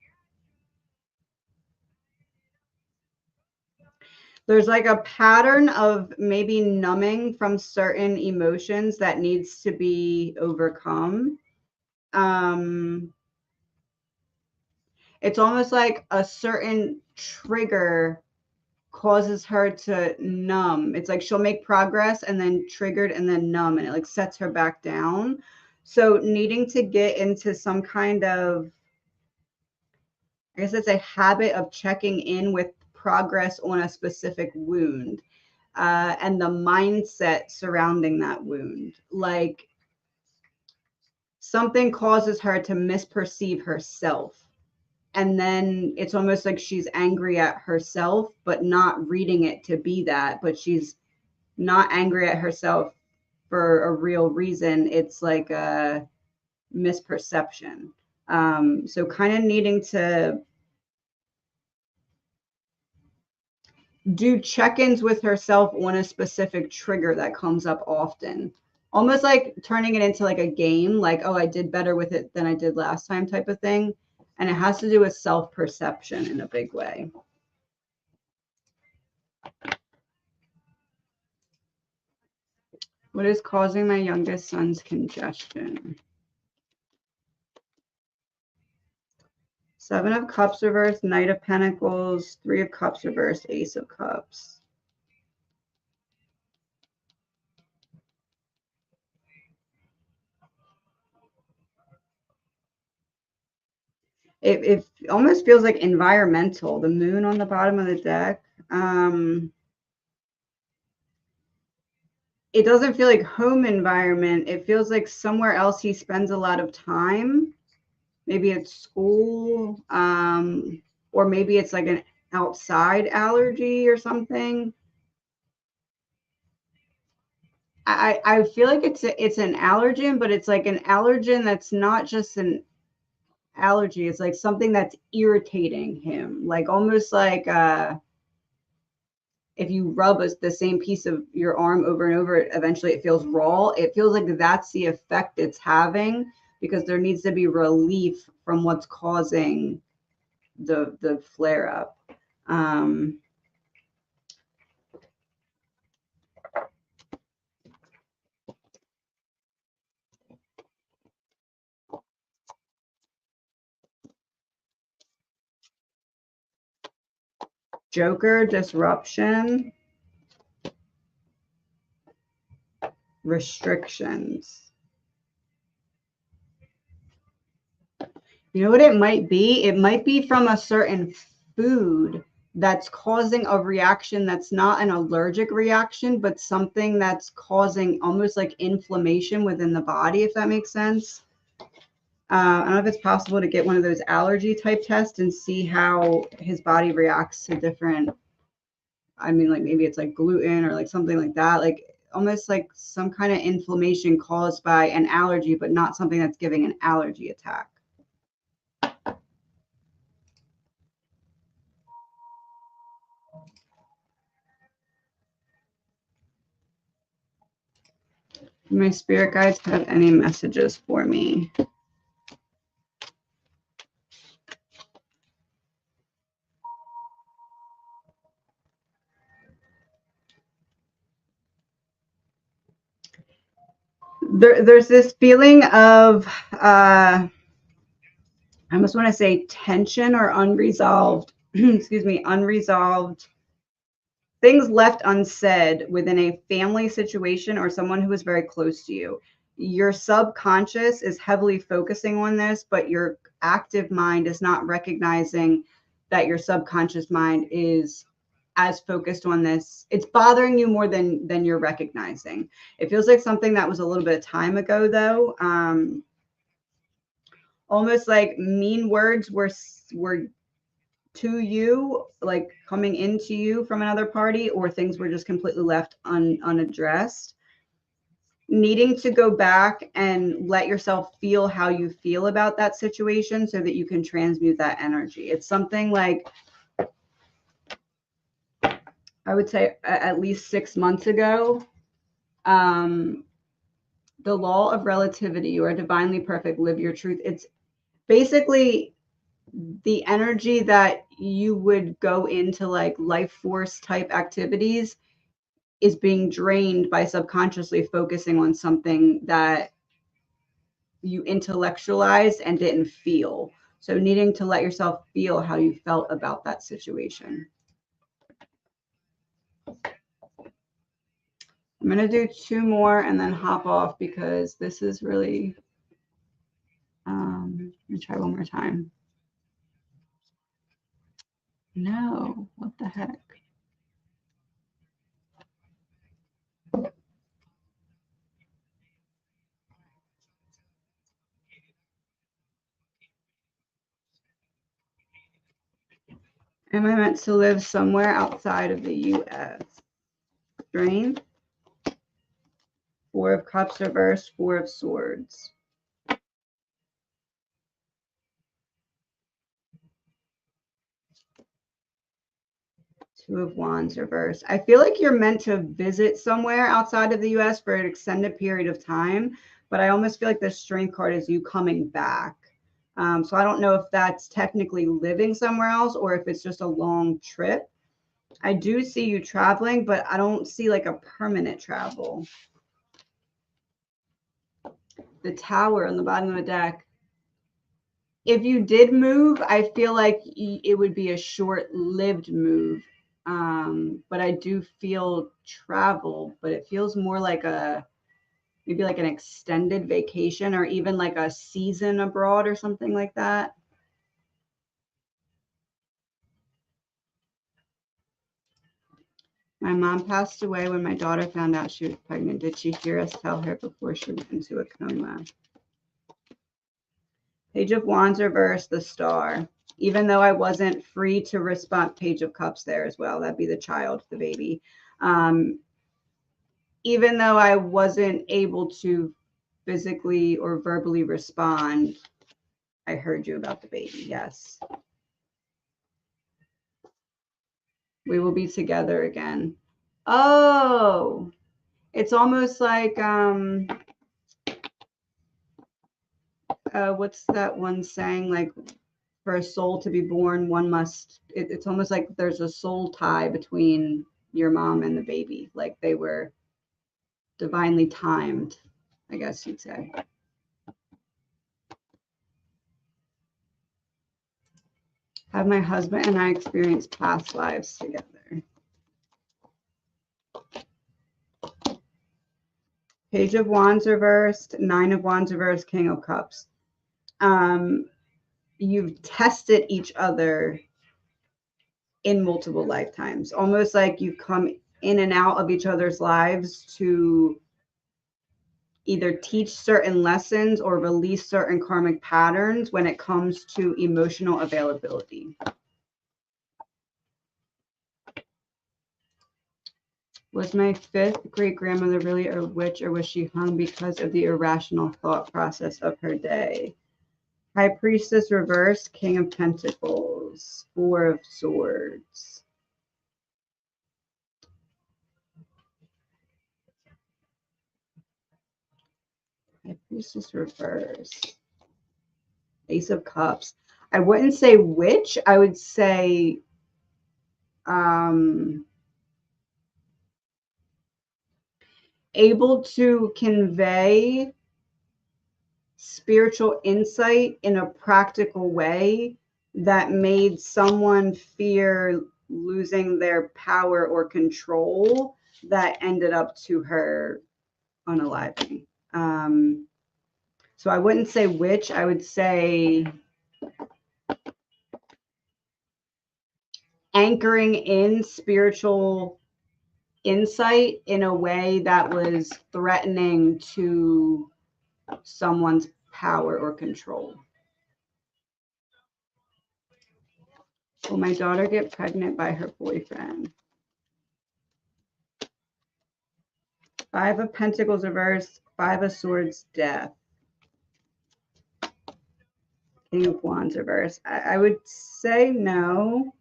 There's like a pattern of maybe numbing from certain emotions that needs to be overcome. It's almost like a certain trigger causes her to numb. It's like she'll make progress and then triggered and then numb, and it like sets her back down. So needing to get into some kind of, I guess it's a habit of checking in with progress on a specific wound, and the mindset surrounding that wound. Like something causes her to misperceive herself. And then it's almost like she's angry at herself, but not reading it to be that. But she's not angry at herself for a real reason. It's like a misperception. So kind of needing to do check-ins with herself on a specific trigger that comes up often. Almost like turning it into like a game, like, oh, I did better with it than I did last time type of thing. And it has to do with self-perception in a big way. What is causing my youngest son's congestion? 7 of Cups reversed, Knight of Pentacles, 3 of Cups reversed, Ace of Cups. It almost feels like environmental. The moon on the bottom of the deck. it doesn't feel like home environment. It feels like somewhere else he spends a lot of time. Maybe it's school, or maybe it's like an outside allergy or something. I feel like it's an allergen, but it's like an allergen that's not just an allergy. It's like something that's irritating him, like almost like if you rub the same piece of your arm over and over, eventually it feels raw. It feels like that's the effect it's having because there needs to be relief from what's causing the flare up. Joker, disruption, restrictions. You know what it might be? It might be from a certain food that's causing a reaction that's not an allergic reaction, but something that's causing almost like inflammation within the body, if that makes sense. I don't know if it's possible to get one of those allergy type tests and see how his body reacts to different, I mean, like maybe it's like gluten or like something like that, like almost like some kind of inflammation caused by an allergy, but not something that's giving an allergy attack. Do my spirit guides have any messages for me? There's this feeling of, I almost want to say tension or unresolved, excuse me, unresolved things left unsaid within a family situation or someone who is very close to you. Your subconscious is heavily focusing on this, but your active mind is not recognizing that your subconscious mind is as focused on this. It's bothering you more than you're recognizing. It feels like something that was a little bit of time ago, though. Almost like mean words were to you, like coming into you from another party, or things were just completely left unaddressed. Needing to go back and let yourself feel how you feel about that situation so that you can transmute that energy. It's something like, I would say at least 6 months ago. The law of relativity, you are divinely perfect, live your truth. It's basically the energy that you would go into like life force type activities is being drained by subconsciously focusing on something that you intellectualized and didn't feel. So needing to let yourself feel how you felt about that situation. I'm going to do 2 more and then hop off because this is really, let me try one more time. No, what the heck? Am I meant to live somewhere outside of the US? Drain. 4 of Cups reversed, 4 of Swords. Two of Wands reversed. I feel like you're meant to visit somewhere outside of the US for an extended period of time, but I almost feel like the Strength card is you coming back. So I don't know if that's technically living somewhere else or if it's just a long trip. I do see you traveling, but I don't see like a permanent travel. The Tower on the bottom of the deck. If you did move, I feel like it would be a short-lived move. But I do feel travel, but it feels more like maybe like an extended vacation or even like a season abroad or something like that. My mom passed away when my daughter found out she was pregnant. Did she hear us tell her before she went into a coma? Page of Wands reverse, the Star. Even though I wasn't free to respond, Page of Cups there as well. That'd be the child, the baby. Even though I wasn't able to physically or verbally respond, I heard you about the baby. Yes. We will be together again. Oh, it's almost like what's that one saying? Like, for a soul to be born, one must. It's almost like there's a soul tie between your mom and the baby. Like they were divinely timed, I guess you'd say. Have my husband and I experienced past lives together? Page of Wands reversed, Nine of Wands reversed, King of Cups. You've tested each other in multiple lifetimes, almost like you come in and out of each other's lives to either teach certain lessons or release certain karmic patterns when it comes to emotional availability. Was my fifth great grandmother really a witch, or was she hung because of the irrational thought process of her day? High Priestess reversed, King of Pentacles, Four of Swords. High Priestess reversed, Ace of Cups. I wouldn't say witch. I would say able to convey spiritual insight in a practical way that made someone fear losing their power or control that ended up to her unaliving. So I wouldn't say witch. I would say anchoring in spiritual insight in a way that was threatening to someone's power or control. Will my daughter get pregnant by her boyfriend? Five of Pentacles reversed, Five of Swords, Death. King of Wands reversed. I would say no.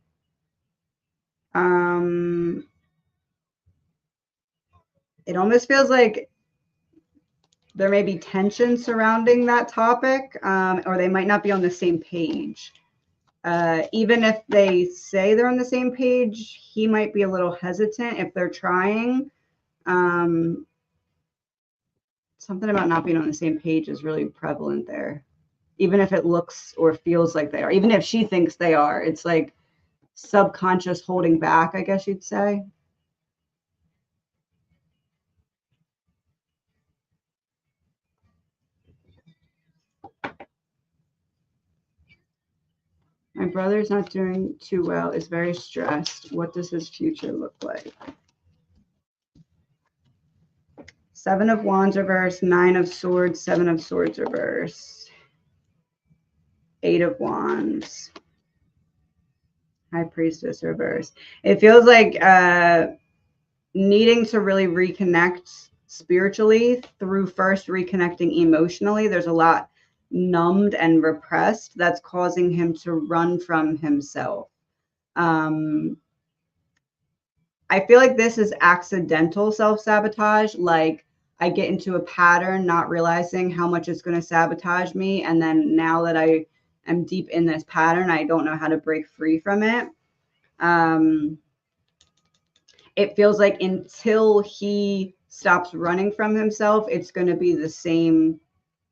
It almost feels like there may be tension surrounding that topic, or they might not be on the same page. Even if they say they're on the same page, he might be a little hesitant if they're trying. Something about not being on the same page is really prevalent there. Even if it looks or feels like they are, even if she thinks they are, it's like subconscious holding back, I guess you'd say. My brother's not doing too well, is very stressed. What does his future look like? Seven of Wands reverse, Nine of Swords, Seven of Swords reverse, Eight of Wands, High Priestess reverse. It feels like needing to really reconnect spiritually through first reconnecting emotionally. There's a lot numbed and repressed that's causing him to run from himself. I feel like this is accidental self-sabotage. Like I get into a pattern, not realizing how much it's going to sabotage me. And then now that I am deep in this pattern, I don't know how to break free from it. It feels like until he stops running from himself, it's going to be the same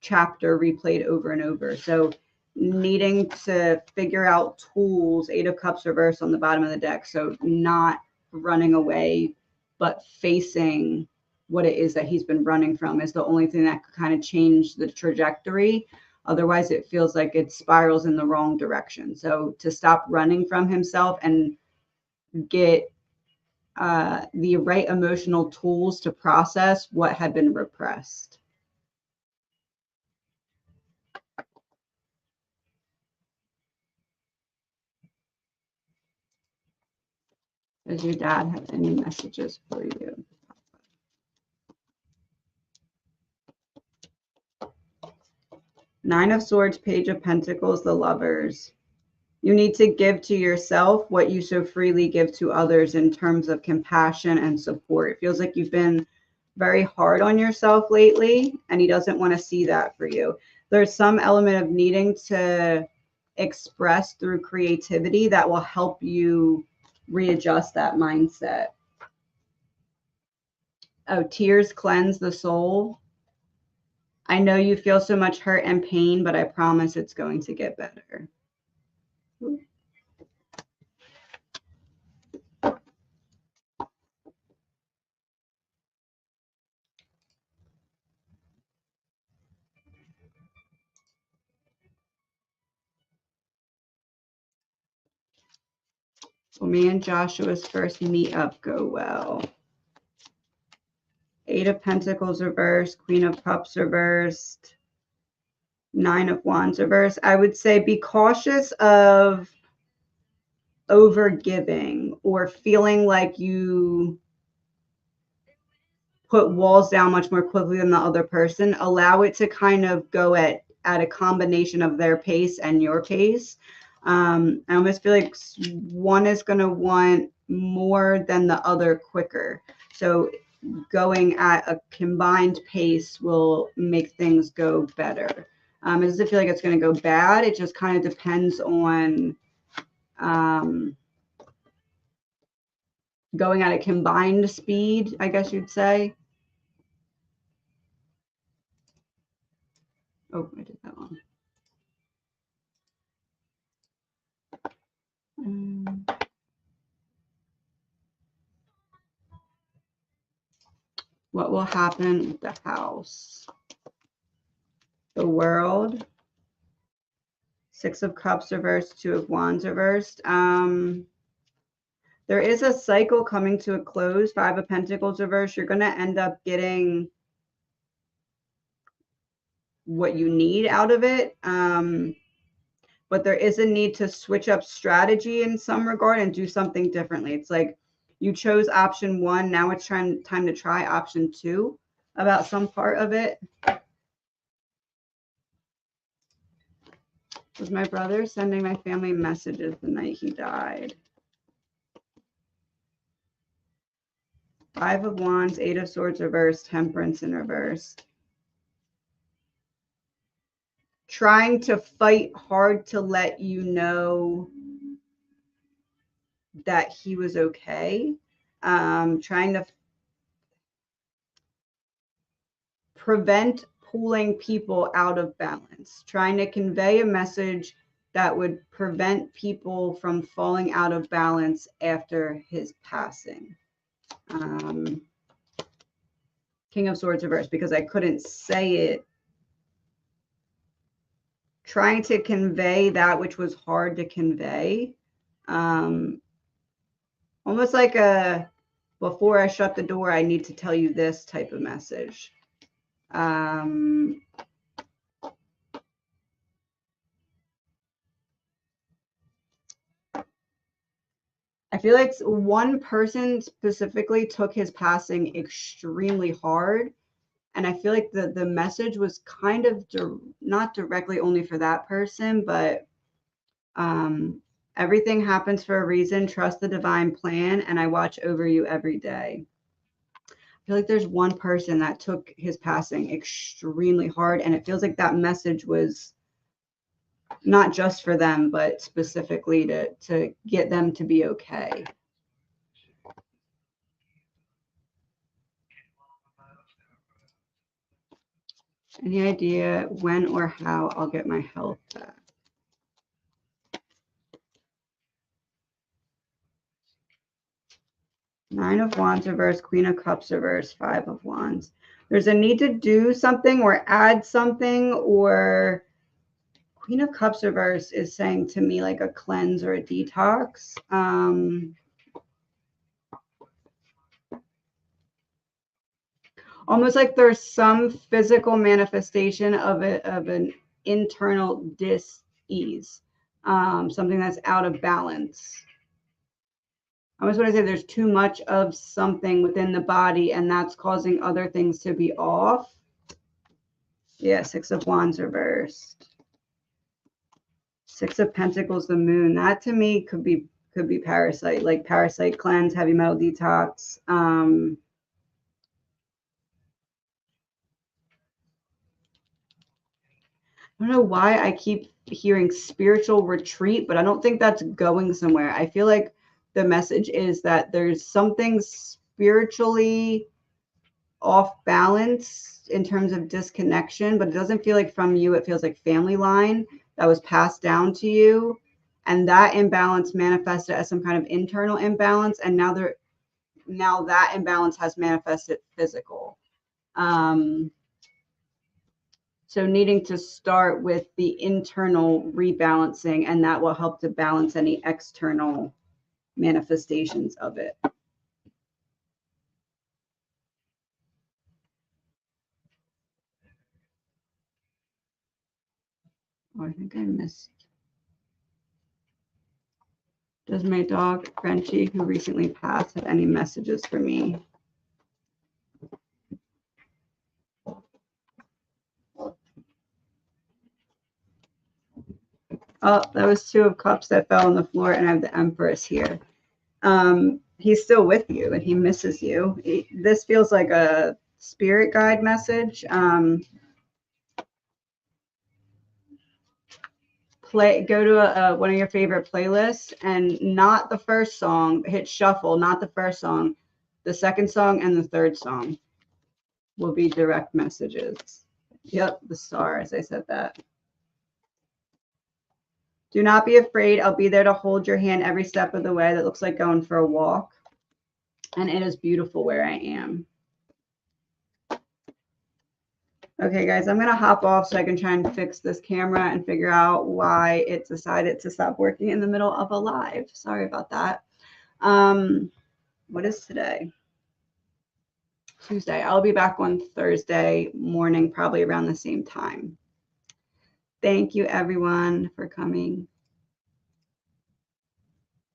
chapter replayed over and over. So needing to figure out tools, Eight of Cups reverse on the bottom of the deck. So not running away, but facing what it is that he's been running from is the only thing that could kind of change the trajectory. Otherwise, it feels like it spirals in the wrong direction. So to stop running from himself and get the right emotional tools to process what had been repressed. Does your dad have any messages for you? Nine of Swords, Page of Pentacles, the Lovers. You need to give to yourself what you so freely give to others in terms of compassion and support. It feels like you've been very hard on yourself lately, and he doesn't want to see that for you. There's some element of needing to express through creativity that will help you readjust that mindset. Oh, tears cleanse the soul. I know you feel so much hurt and pain, but I promise it's going to get better. Will me and Joshua's first meetup go well? Eight of Pentacles reversed, Queen of Cups reversed, Nine of Wands reversed. I would say be cautious of over giving or feeling like you put walls down much more quickly than the other person. Allow it to kind of go at a combination of their pace and your pace. I almost feel like one is going to want more than the other quicker. So going at a combined pace will make things go better. It doesn't feel like it's going to go bad. It just kind of depends on going at a combined speed, I guess you'd say. Oh, I did that one. What will happen with the house? The World. Six of Cups reversed, Two of Wands reversed. There is a cycle coming to a close. Five of Pentacles reversed. You're going to end up getting what you need out of it. But there is a need to switch up strategy in some regard and do something differently. It's like you chose option one. Now it's time to try option two about some part of it. Was my brother sending my family messages the night he died? Five of Wands, Eight of Swords reversed, Temperance in reverse. Trying to fight hard to let you know that he was okay. Trying to prevent pulling people out of balance. Trying to convey a message that would prevent people from falling out of balance after his passing. King of Swords reversed because I couldn't say it. Trying to convey that which was hard to convey. Almost like a, before I shut the door, I need to tell you this type of message. I feel like one person specifically took his passing extremely hard. And I feel like the message was kind of not directly only for that person, but everything happens for a reason. Trust the divine plan, and I watch over you every day. I feel like there's one person that took his passing extremely hard, and it feels like that message was not just for them, but specifically to get them to be okay. Any idea when or how I'll get my health back? Nine of Wands reversed, Queen of Cups reversed, Five of Wands. There's a need to do something or add something, or Queen of Cups reversed is saying to me like a cleanse or a detox. almost like there's some physical manifestation of an internal dis-ease, something that's out of balance. I almost want to say there's too much of something within the body, and that's causing other things to be off. Yeah, Six of Wands reversed. Six of Pentacles, the Moon. That to me could be parasite, like parasite cleanse, heavy metal detox. I don't know why I keep hearing spiritual retreat, but I don't think that's going somewhere. I feel like the message is that there's something spiritually off balance in terms of disconnection, but it doesn't feel like from you. It feels like family line that was passed down to you. And that imbalance manifested as some kind of internal imbalance. And now that imbalance has manifested physical. So needing to start with the internal rebalancing, and that will help to balance any external manifestations of it. Oh, I think I missed. Does my dog, Frenchie, who recently passed, have any messages for me? Oh, that was Two of Cups that fell on the floor, and I have the Empress here. He's still with you, and he misses you. This feels like a spirit guide message. Go to one of your favorite playlists, and not the first song. Hit shuffle, not the first song. The second song and the third song will be direct messages. Yep, the stars. I said that. Do not be afraid. I'll be there to hold your hand every step of the way. That looks like going for a walk. And it is beautiful where I am. Okay, guys, I'm going to hop off so I can try and fix this camera and figure out why it decided to stop working in the middle of a live. Sorry about that. What is today? Tuesday. I'll be back on Thursday morning, probably around the same time. Thank you, everyone, for coming.